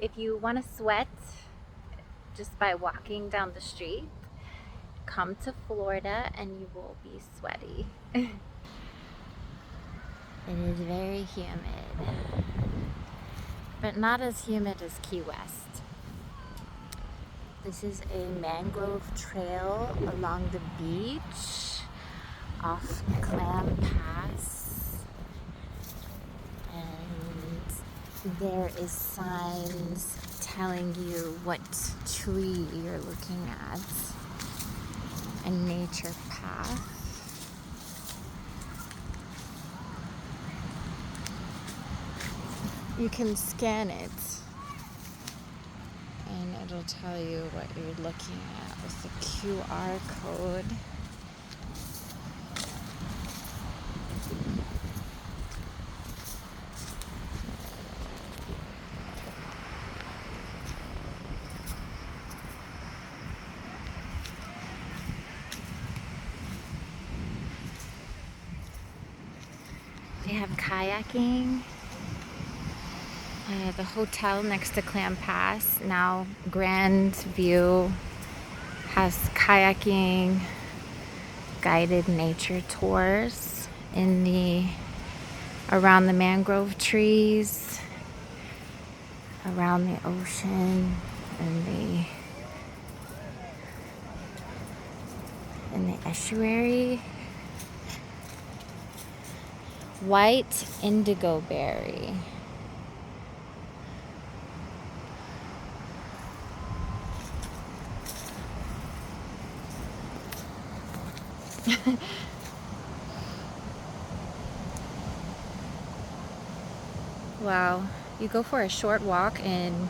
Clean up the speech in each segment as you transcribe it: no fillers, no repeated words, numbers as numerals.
If you want to sweat just by walking down the street, come to Florida and you will be sweaty. It is very humid, but not as humid as Key West. This is a mangrove trail along the beach off Clam Pass, and there is signs telling you what tree you're looking at. A nature path. You can scan it and it'll tell you what you're looking at with the QR code. They have kayaking. The hotel next to Clam Pass, now Grand View, has kayaking, guided nature tours around the mangrove trees, around the ocean, and the estuary. White indigo berry. Wow, you go for a short walk and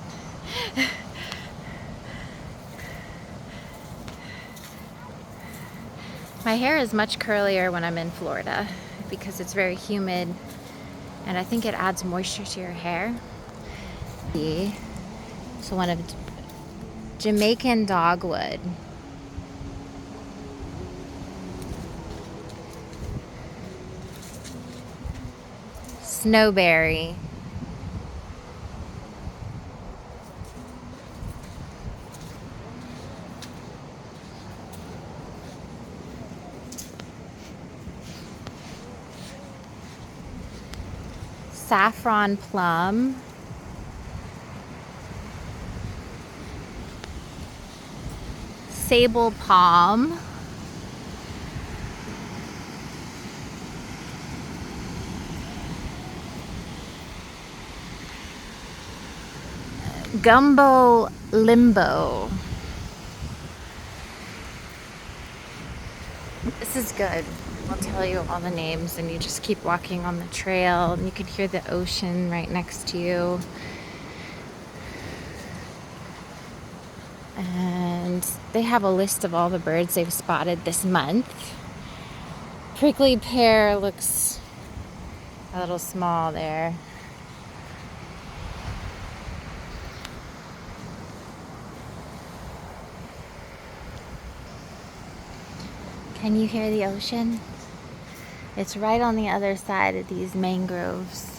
my hair is much curlier when I'm in Florida because it's very humid and I think it adds moisture to your hair. So one of Jamaican dogwood. Snowberry. Saffron plum. Sable palm. Gumbo limbo. This is good. I'll tell you all the names and you just keep walking on the trail and you can hear the ocean right next to you. And they have a list of all the birds they've spotted this month. Prickly pear looks a little small there. Can you hear the ocean? It's right on the other side of these mangroves.